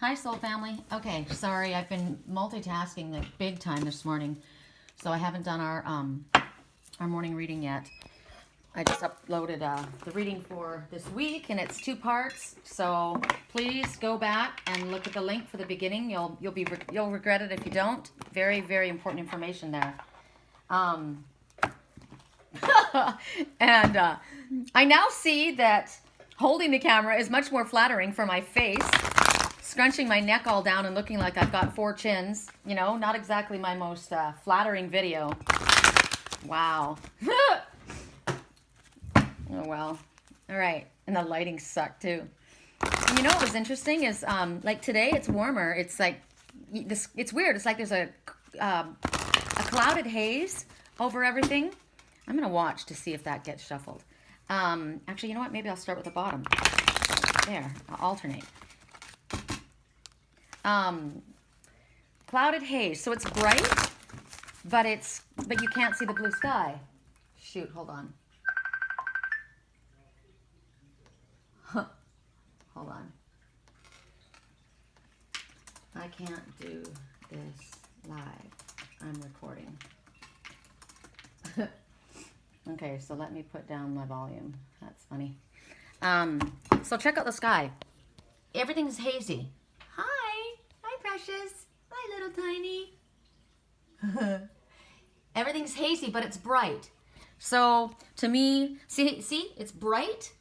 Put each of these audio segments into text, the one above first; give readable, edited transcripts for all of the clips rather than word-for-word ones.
Hi, Soul Family. Okay, sorry, I've been multitasking like big time this morning, so I haven't done our morning reading yet. I just uploaded the reading for this week, and it's 2 parts. So please go back and look at the link for the beginning. You'll regret it if you don't. Very, very important information there. And I now see that holding the camera is much more flattering for my face. Scrunching my neck all down and looking like I've got 4 chins. You know, not exactly my most flattering video. Wow. Oh, well. All right. And the lighting sucked, too. And you know what was interesting is, like, today it's warmer. It's like, it's weird. It's like there's a clouded haze over everything. I'm going to watch to see if that gets shuffled. Actually, you know what? Maybe I'll start with the bottom. There. I'll alternate. Clouded haze. So it's bright, but you can't see the blue sky. Shoot, hold on. Hold on. I can't do this live. I'm recording. Okay, so let me put down my volume. That's funny. So check out the sky. Everything's hazy. Hi. Hi, precious. Hi, little tiny. Everything's hazy, but it's bright. So to me, see, it's bright.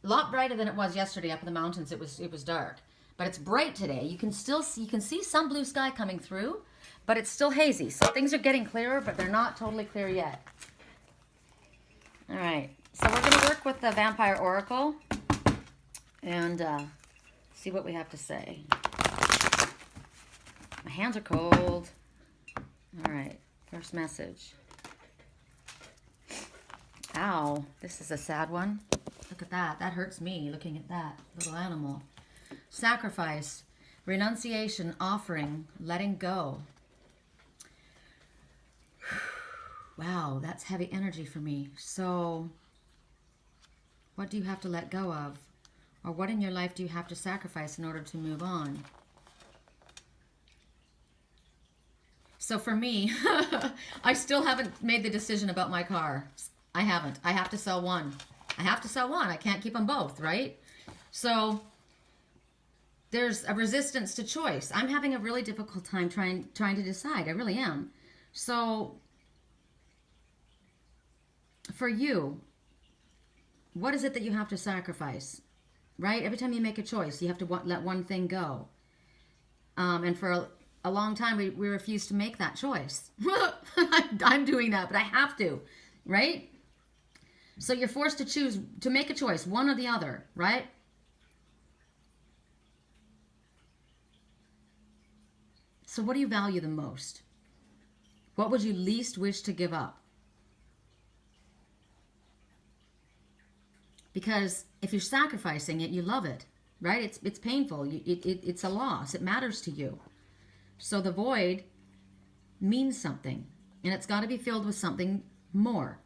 A lot brighter than it was yesterday up in the mountains. It was dark, but it's bright today. You can see some blue sky coming through, but it's still hazy. So things are getting clearer, but they're not totally clear yet. All right, so we're going to work with the Vampire Oracle and see what we have to say. My hands are cold. All right, first message. Ow, this is a sad one. Look at that. That hurts me, looking at that little animal. Sacrifice, renunciation, offering, letting go. Wow, that's heavy energy for me. So, what do you have to let go of? Or what in your life do you have to sacrifice in order to move on? So for me, I still haven't made the decision about my car. I haven't. I have to sell one. I can't keep them both, right? So there's a resistance to choice. I'm having a really difficult time trying to decide. I really am. So for you, what is it that you have to sacrifice, right? Every time you make a choice, you have to let one thing go. And for a long time, we refuse to make that choice. I'm doing that, but I have to, right? So you're forced to choose, to make a choice, one or the other, right? So what do you value the most? What would you least wish to give up? Because if you're sacrificing it, you love it, right? It's painful. It's a loss. It matters to you. So the void means something, and it's got to be filled with something more.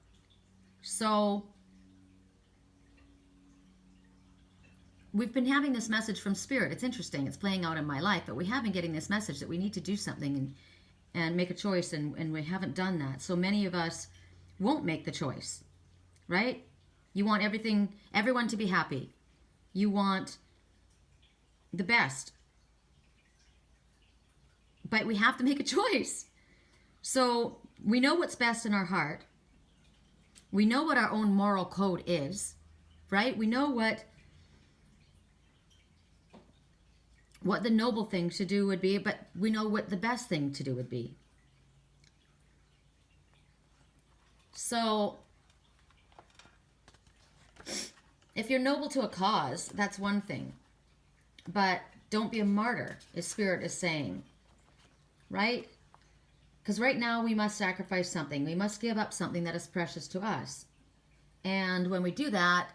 So we've been having this message from Spirit. It's interesting. It's playing out in my life, but we have been getting this message that we need to do something and make a choice, and we haven't done that. So many of us won't make the choice, right? You want everyone to be happy. You want the best. But we have to make a choice. So we know what's best in our heart. We know what our own moral code is, right? We know what the noble thing to do would be, but we know what the best thing to do would be. So if you're noble to a cause, that's one thing. But don't be a martyr, as Spirit is saying, right? Because right now we must sacrifice something. We must give up something that is precious to us. And when we do that,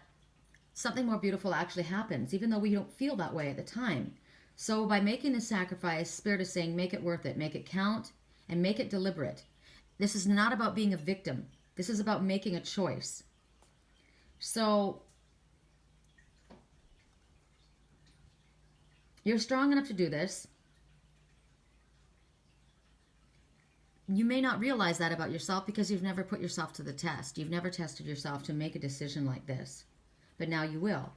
something more beautiful actually happens, even though we don't feel that way at the time. So by making the sacrifice, Spirit is saying, make it worth it, make it count, and make it deliberate. This is not about being a victim. This is about making a choice. So You're strong enough to do this. You may not realize that about yourself because you've never put yourself to the test. You've never tested yourself to make a decision like this. But now you will.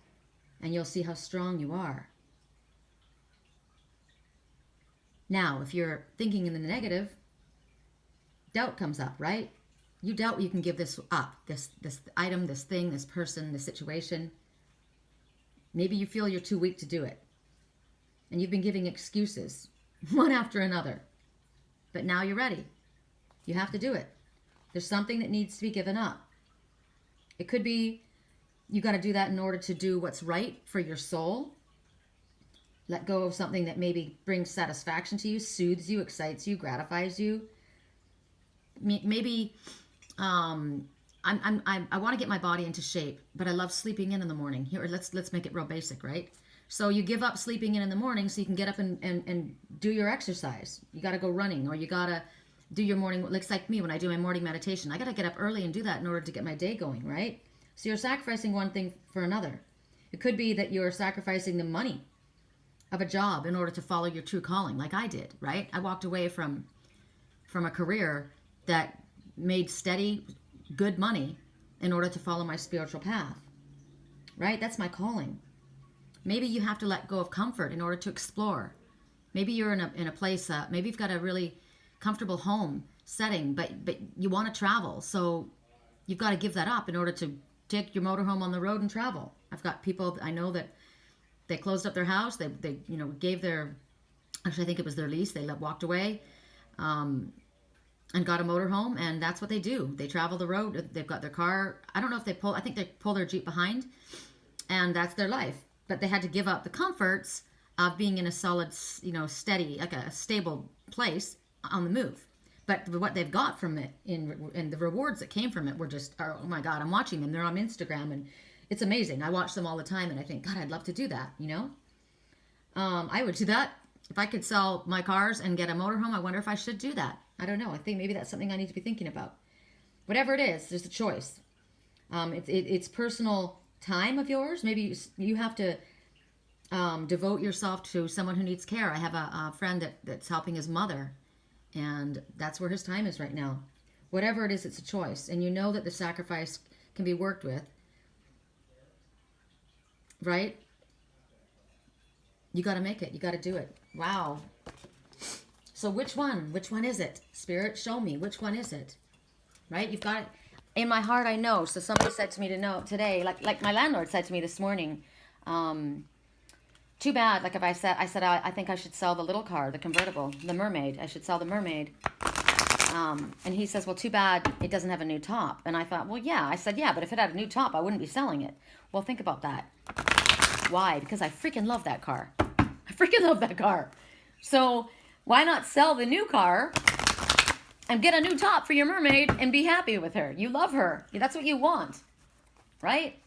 And you'll see how strong you are. Now, if you're thinking in the negative, doubt comes up, right? You doubt you can give this up, this item, this thing, this person, this situation. Maybe you feel you're too weak to do it. And you've been giving excuses, one after another. But now you're ready. You have to do it. There's something that needs to be given up. It could be you got to do that in order to do what's right for your soul. Let go of something that maybe brings satisfaction to you, soothes you, excites you, gratifies you. Maybe I want to get my body into shape, but I love sleeping in the morning. Here, let's make it real basic, right? So you give up sleeping in the morning so you can get up and do your exercise. You got to go running, or you got to do your morning. Looks like me when I do my morning meditation. I got to get up early and do that in order to get my day going, right? So you're sacrificing one thing for another. It could be that you're sacrificing the money of a job in order to follow your true calling, like I did, right? I walked away from a career that made steady, good money in order to follow my spiritual path, right? That's my calling. Maybe you have to let go of comfort in order to explore. Maybe you're in a place, maybe you've got a really comfortable home setting, but you want to travel. So you've got to give that up in order to take your motorhome on the road and travel. I've got people I know that they closed up their house. They gave their, actually I think it was their lease. They walked away and got a motorhome, and that's what they do. They travel the road. They've got their car. I don't know if I think they pull their Jeep behind, and that's their life. But they had to give up the comforts of being in a solid, steady, like a stable place on the move. But what they've got from it and the rewards that came from it were just, oh my God, I'm watching them. They're on Instagram and it's amazing. I watch them all the time and I think, God, I'd love to do that, I would do that. If I could sell my cars and get a motorhome, I wonder if I should do that. I don't know. I think maybe that's something I need to be thinking about. Whatever it is, there's a choice. It's personal time of yours. Maybe you have to devote yourself to someone who needs care. I have a friend that's helping his mother, and that's where his time is right now. Whatever it is, it's a choice. And you know that the sacrifice can be worked with, right? You got to make it. You got to do it. Wow. So which one? Which one is it? Spirit, show me. Which one is it? Right? You've got it. In my heart, I know. So somebody said to me today, like my landlord said to me this morning, too bad. Like if I said, I think I should sell the little car, the convertible, the Mermaid. I should sell the Mermaid. And he says, well, too bad it doesn't have a new top. And I thought, well, yeah. I said, yeah, but if it had a new top, I wouldn't be selling it. Well, think about that. Why? Because I freaking love that car. I freaking love that car. So why not sell the new car and get a new top for your Mermaid and be happy with her? You love her. That's what you want, right?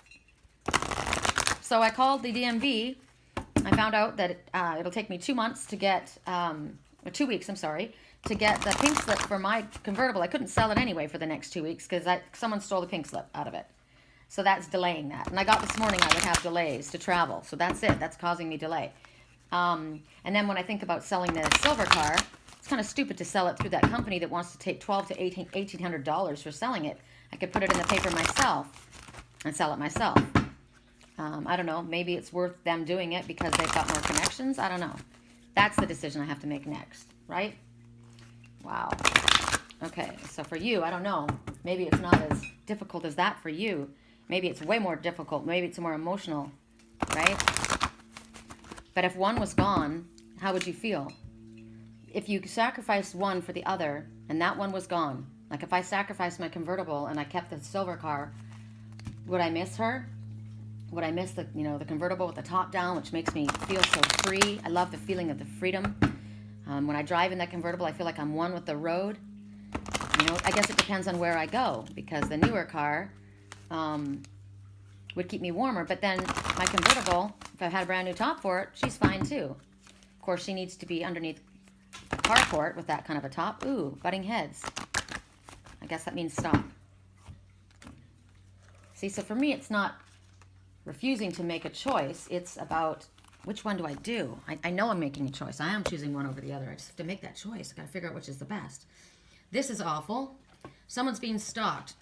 So I called the DMV. I found out that it'll take me 2 months to get, or 2 weeks, I'm sorry, to get the pink slip for my convertible. I couldn't sell it anyway for the next 2 weeks because someone stole the pink slip out of it. So that's delaying that. And I got this morning I would have delays to travel. So that's it. That's causing me delay. And then when I think about selling the silver car, it's kind of stupid to sell it through that company that wants to take $1,200 to $1,800 for selling it. I could put it in the paper myself and sell it myself. I don't know. Maybe it's worth them doing it because they've got more connections. I don't know. That's the decision I have to make next, right? Wow. Okay, so for you, I don't know. Maybe it's not as difficult as that for you. Maybe it's way more difficult. Maybe it's more emotional, right? But if one was gone, how would you feel? If you sacrificed one for the other and that one was gone, like if I sacrificed my convertible and I kept the silver car, would I miss her? Would I miss the convertible with the top down, which makes me feel so free? I love the feeling of the freedom. When I drive in that convertible, I feel like I'm one with the road. I guess it depends on where I go, because the newer car would keep me warmer. But then my convertible, if I had a brand new top for it, she's fine too. Of course, she needs to be underneath a carport with that kind of a top. Ooh, butting heads. I guess that means stop. See, so for me, it's not refusing to make a choice. It's about which one do I do? I know I'm making a choice. I am choosing one over the other. I just have to make that choice. I got to figure out which is the best. This is awful. Someone's being stalked.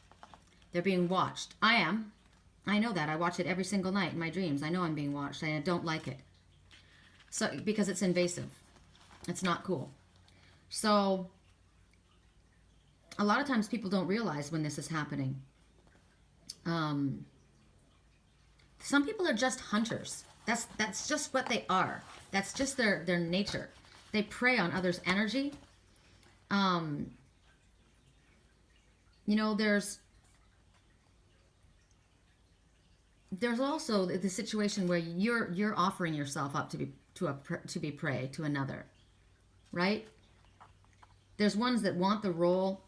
They're being watched. I am. I know that. I watch it every single night in my dreams. I know I'm being watched. I don't like it. So, because it's invasive. It's not cool. So, a lot of times people don't realize when this is happening. Some people are just hunters. That's just what they are. That's just their nature. They prey on others' energy. There's also the situation where you're offering yourself up to be prey to another, right? There's ones that want the role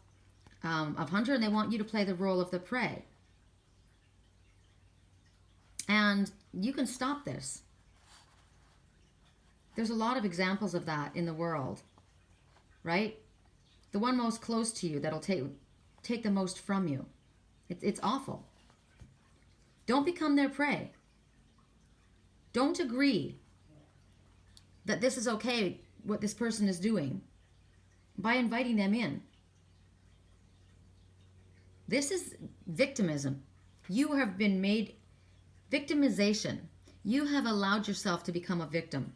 of hunter, and they want you to play the role of the prey. And you can stop this. There's a lot of examples of that in the world, right? The one most close to you that'll take the most from you. It's awful. Don't become their prey. Don't agree that this is okay, what this person is doing, by inviting them in. This is victimism. You have been made victimization. You have allowed yourself to become a victim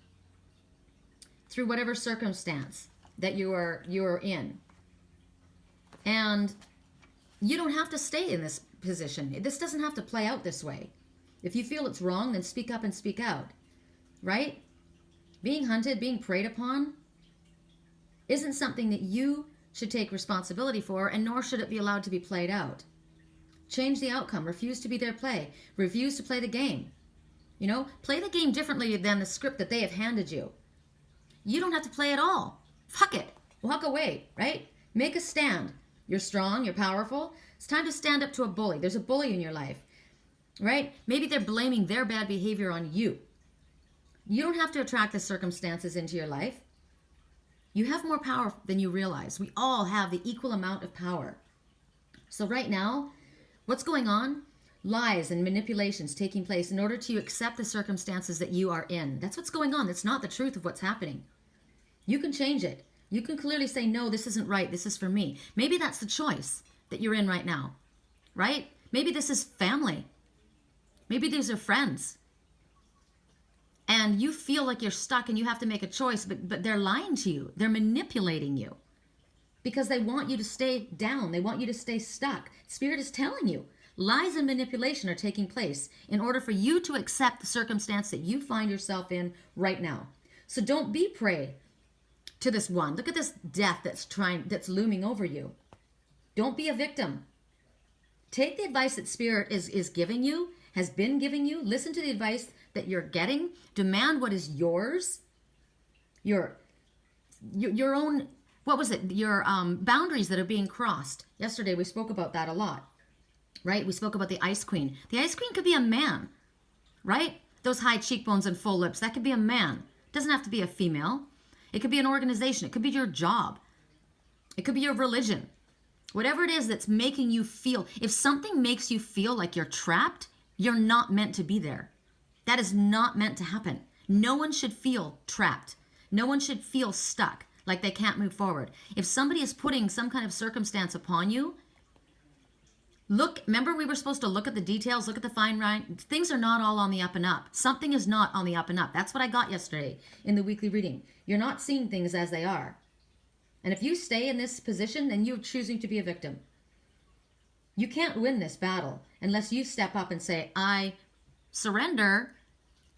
through whatever circumstance that you're in. And you don't have to stay in this position. This doesn't have to play out this way. If you feel it's wrong, then speak up and speak out, right? Being hunted, being preyed upon isn't something that you should take responsibility for, and nor should it be allowed to be played out. Change the outcome. Refuse to be their play. Refuse to play the game. Play the game differently than the script that they have handed you. You don't have to play at all. Fuck it. Walk away, right? Make a stand. You're strong. You're powerful. It's time to stand up to a bully. There's a bully in your life, right? Maybe they're blaming their bad behavior on you. You don't have to attract the circumstances into your life. You have more power than you realize. We all have the equal amount of power. So right now, what's going on? Lies and manipulations taking place in order to accept the circumstances that you are in. That's what's going on. That's not the truth of what's happening. You can change it. You can clearly say, no, this isn't right. This is for me. Maybe that's the choice that you're in right now, right? Maybe this is family. Maybe these are friends. And you feel like you're stuck and you have to make a choice, but they're lying to you. They're manipulating you because they want you to stay down. They want you to stay stuck. Spirit is telling you lies and manipulation are taking place in order for you to accept the circumstance that you find yourself in right now. So don't be prey to this one. Look at this death that's looming over you. Don't be a victim. Take the advice that Spirit is giving you, has been giving you. Listen to the advice that you're getting. Demand what is yours. Your own, what was it? Your boundaries that are being crossed. Yesterday we spoke about that a lot, right? We spoke about the Ice Queen. The Ice Queen could be a man, right? Those high cheekbones and full lips, that could be a man. It doesn't have to be a female. It could be an organization. It could be your job. It could be your religion. Whatever it is that's making you feel, if something makes you feel like you're trapped, you're not meant to be there. That is not meant to happen. No one should feel trapped. No one should feel stuck, like they can't move forward. If somebody is putting some kind of circumstance upon you, remember we were supposed to look at the details, look at the fine line. Things are not all on the up and up. Something is not on the up and up. That's what I got yesterday in the weekly reading. You're not seeing things as they are. And if you stay in this position, then you're choosing to be a victim. You can't win this battle unless you step up and say, I surrender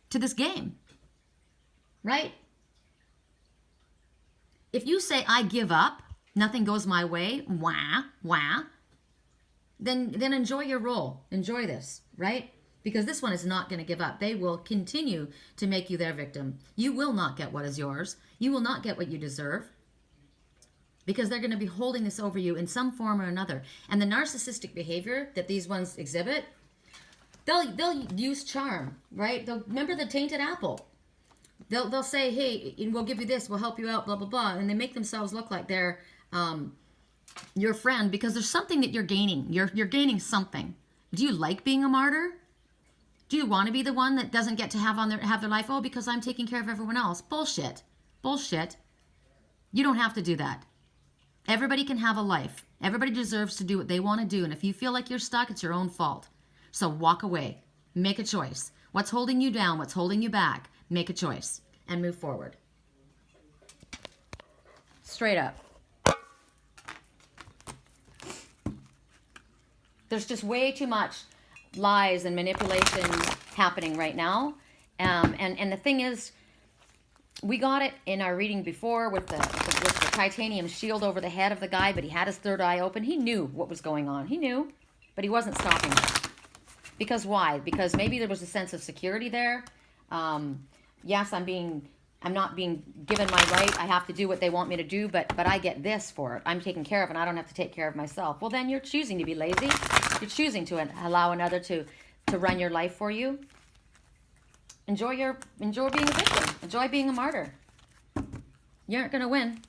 to this game, right? If you say, I give up, nothing goes my way, then enjoy your role. Enjoy this, right? Because this one is not going to give up. They will continue to make you their victim. You will not get what is yours. You will not get what you deserve, because they're going to be holding this over you in some form or another. And the narcissistic behavior that these ones exhibit, they'll use charm, right? Remember the tainted apple. They'll say, hey, we'll give you this, we'll help you out, blah, blah, blah. And they make themselves look like they're your friend because there's something that you're gaining. You're gaining something. Do you like being a martyr? Do you want to be the one that doesn't get to have their life? Oh, because I'm taking care of everyone else. Bullshit. Bullshit. You don't have to do that. Everybody can have a life. Everybody deserves to do what they want to do. And if you feel like you're stuck, it's your own fault. So walk away. Make a choice. What's holding you down? What's holding you back? Make a choice and move forward. Straight up. There's just way too much lies and manipulation happening right now. And the thing is, we got it in our reading before with the titanium shield over the head of the guy, but he had his third eye open. He knew what was going on. He knew, but he wasn't stopping it. Because why? Because maybe there was a sense of security there. Yes, I'm not being given my right. I have to do what they want me to do, but I get this for it. I'm taken care of, and I don't have to take care of myself. Well, then you're choosing to be lazy. You're choosing to allow another to run your life for you. Enjoy being a victim. Enjoy being a martyr. You aren't going to win.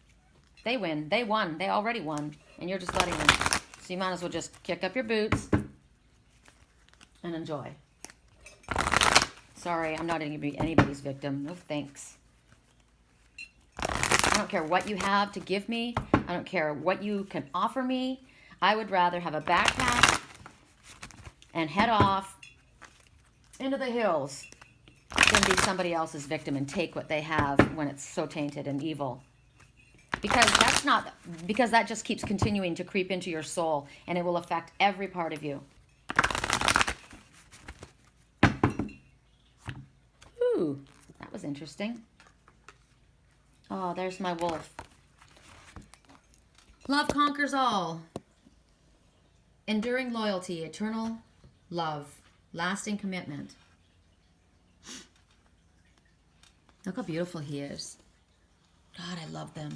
They win. They won. They already won, and you're just letting them. So you might as well just kick up your boots and enjoy. Sorry, I'm not going to be anybody's victim. No thanks. I don't care what you have to give me. I don't care what you can offer me. I would rather have a backpack and head off into the hills than be somebody else's victim and take what they have when it's so tainted and evil. Because that just keeps continuing to creep into your soul, and it will affect every part of you. Ooh, that was interesting. Oh, there's my wolf. Love conquers all. Enduring loyalty, eternal love, lasting commitment. Look how beautiful he is. God, I love them.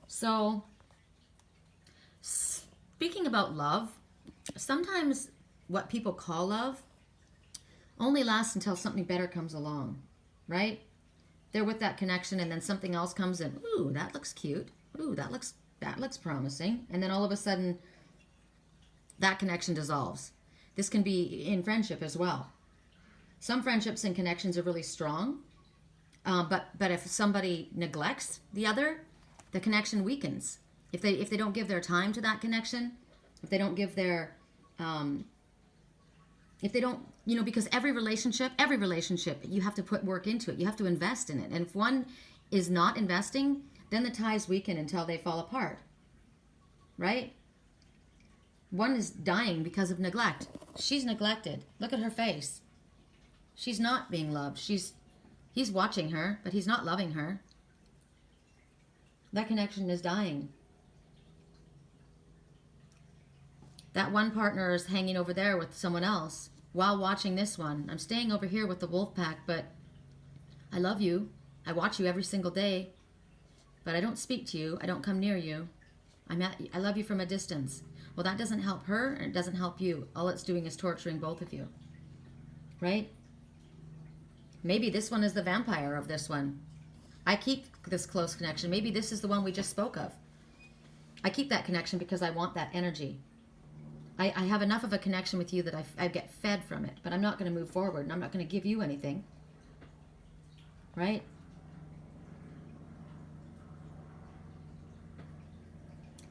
So, speaking about love, sometimes what people call love only lasts until something better comes along, right? They're with that connection, and then something else comes in. Ooh, that looks cute. Ooh, that looks promising. And then all of a sudden, that connection dissolves. This can be in friendship as well. Some friendships and connections are really strong, but if somebody neglects the other, the connection weakens. If they don't give their time to that connection, if they don't give their if they don't, because every relationship, you have to put work into it. You have to invest in it. And if one is not investing, then the ties weaken until they fall apart. Right? One is dying because of neglect. She's neglected. Look at her face. She's not being loved. He's watching her, but he's not loving her. That connection is dying. That one partner is hanging over there with someone else while watching this one. I'm staying over here with the wolf pack, but I love you. I watch you every single day, but I don't speak to you. I don't come near you. I love you from a distance. Well, that doesn't help her, and it doesn't help you. All it's doing is torturing both of you. Right? Maybe this one is the vampire of this one. I keep this close connection. Maybe this is the one we just spoke of. I keep that connection because I want that energy. I have enough of a connection with you that I get fed from it, but I'm not going to move forward, and I'm not going to give you anything. Right?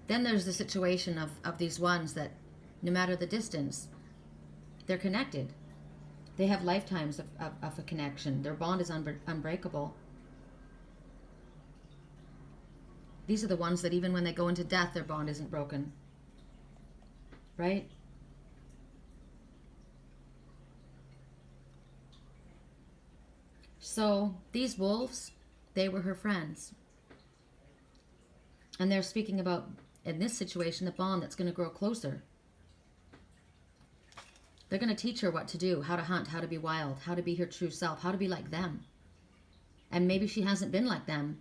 Then there's the situation of these ones that, no matter the distance, they're connected. They have lifetimes of a connection. Their bond is unbreakable. These are the ones that even when they go into death, their bond isn't broken. Right? So these wolves, they were her friends. And they're speaking about, in this situation, the bond that's going to grow closer. They're going to teach her what to do, how to hunt, how to be wild, how to be her true self, how to be like them. And maybe she hasn't been like them.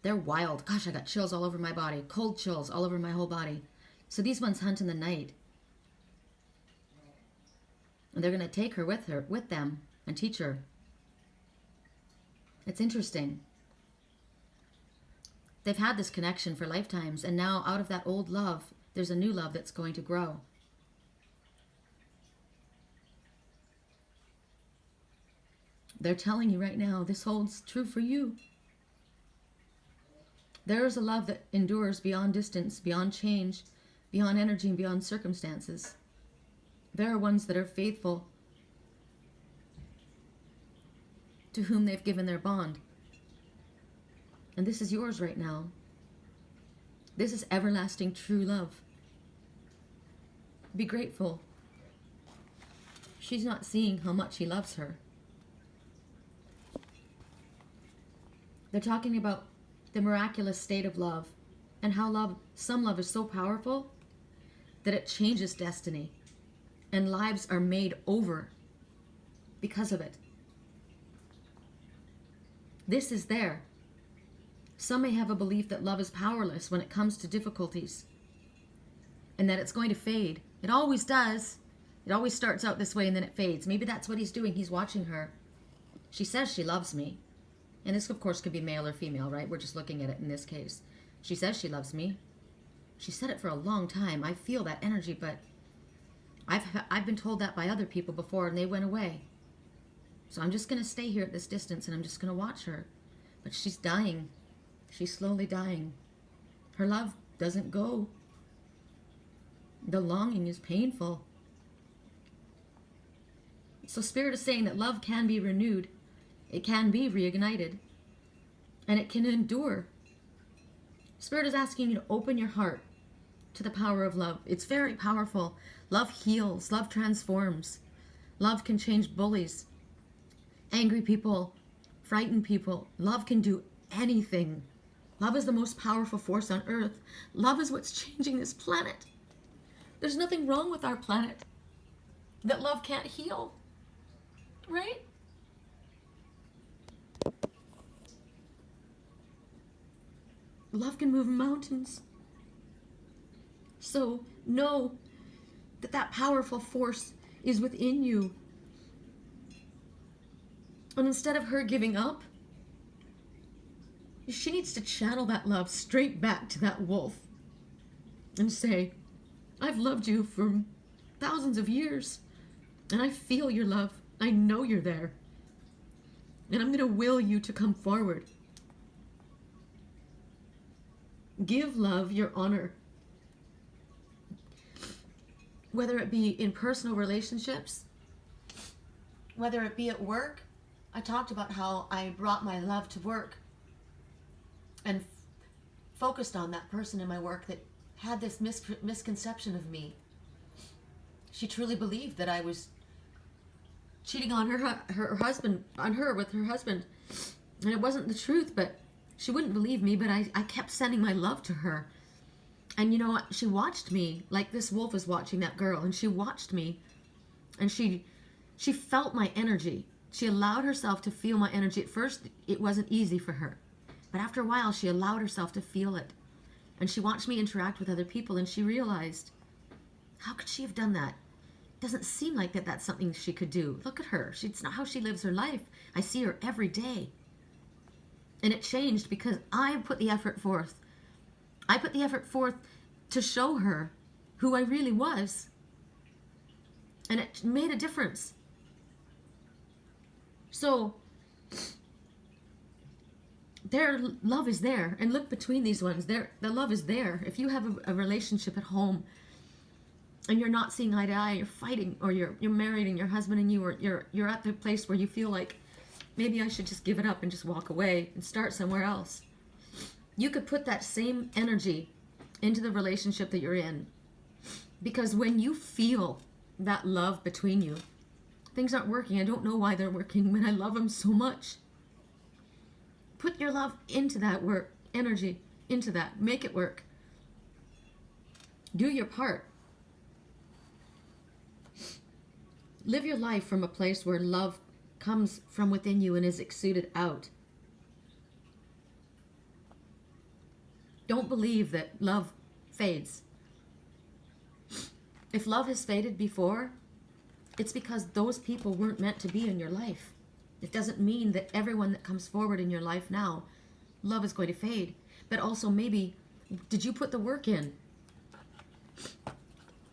They're wild. Gosh, I got chills all over my body. Cold chills all over my whole body. So these ones hunt in the night. And they're going to take her with them and teach her. It's interesting. They've had this connection for lifetimes, and now out of that old love, there's a new love that's going to grow. They're telling you right now, this holds true for you. There is a love that endures beyond distance, beyond change, beyond energy, and beyond circumstances. There are ones that are faithful to whom they've given their bond. And this is yours right now. This is everlasting true love. Be grateful. She's not seeing how much he loves her. They're talking about the miraculous state of love and how some love is so powerful that it changes destiny and lives are made over because of it. This is there. Some may have a belief that love is powerless when it comes to difficulties and that it's going to fade. It always does. It always starts out this way and then it fades. Maybe that's what he's doing. He's watching her. She says she loves me. And this, of course, could be male or female, right? We're just looking at it in this case. She says she loves me. She said it for a long time. I feel that energy, but I've been told that by other people before and they went away. So I'm just going to stay here at this distance and I'm just going to watch her. But she's dying. She's slowly dying. Her love doesn't go. The longing is painful. So Spirit is saying that love can be renewed. It can be reignited. And it can endure. Spirit is asking you to open your heart to the power of love. It's very powerful. Love heals. Love transforms. Love can change bullies, angry people, frightened people. Love can do anything. Love is the most powerful force on earth. Love is what's changing this planet. There's nothing wrong with our planet that love can't heal. Right? Love can move mountains. So know that that powerful force is within you. And instead of her giving up, she needs to channel that love straight back to that wolf and say, I've loved you for thousands of years, and I feel your love. I know you're there. And I'm going to will you to come forward. Give love your honor. Whether it be in personal relationships, whether it be at work. I talked about how I brought my love to work and focused on that person in my work that had this misconception of me. She truly believed that I was cheating on her husband, on her with her husband. And it wasn't the truth, but she wouldn't believe me, but I kept sending my love to her. And you know what? She watched me like this wolf is watching that girl. And she watched me and she felt my energy. She allowed herself to feel my energy. At first, it wasn't easy for her. But after a while, she allowed herself to feel it. And she watched me interact with other people and she realized, how could she have done that? Doesn't seem like that's something she could do. Look at her. It's not how she lives her life. I see her every day. And it changed because I put the effort forth. I put the effort forth to show her who I really was. And it made a difference. So, their love is there. And look between these ones. The love is there. If you have a relationship at home and you're not seeing eye to eye, you're fighting, or you're married and your husband and you, or you're at the place where you feel like, maybe I should just give it up and just walk away and start somewhere else. You could put that same energy into the relationship that you're in. Because when you feel that love between you, things aren't working. I don't know why they're working when I love them so much. Put your love into that work, energy into that. Make it work. Do your part. Live your life from a place where love comes from within you and is exuded out. Don't believe that love fades. If love has faded before, it's because those people weren't meant to be in your life. It doesn't mean that everyone that comes forward in your life now, love is going to fade. But also maybe, did you put the work in?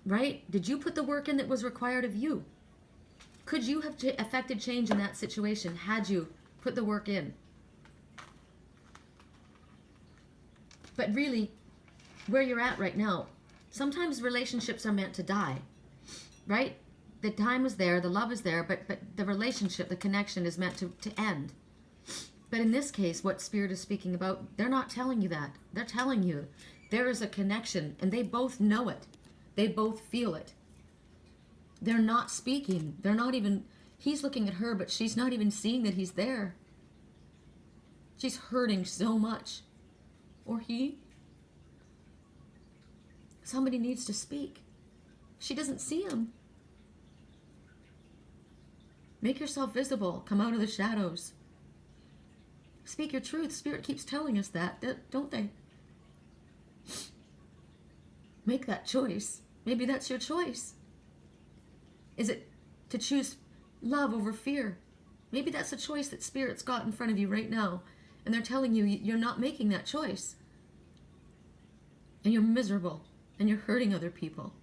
Right? Did you put the work in that was required of you? Could you have affected change in that situation had you put the work in? But really, where you're at right now, sometimes relationships are meant to die, right? The time is there, the love is there, but the relationship, the connection is meant to end. But in this case, what Spirit is speaking about, they're not telling you that. They're telling you there is a connection, and they both know it. They both feel it. They're not speaking. They're not even, he's looking at her, but she's not even seeing that he's there. She's hurting so much. Or he. Somebody needs to speak. She doesn't see him. Make yourself visible. Come out of the shadows. Speak your truth. Spirit keeps telling us that, don't they? Make that choice. Maybe that's your choice. Is it to choose love over fear? Maybe that's a choice that Spirit's got in front of you right now. And they're telling you you're not making that choice. And you're miserable. And you're hurting other people.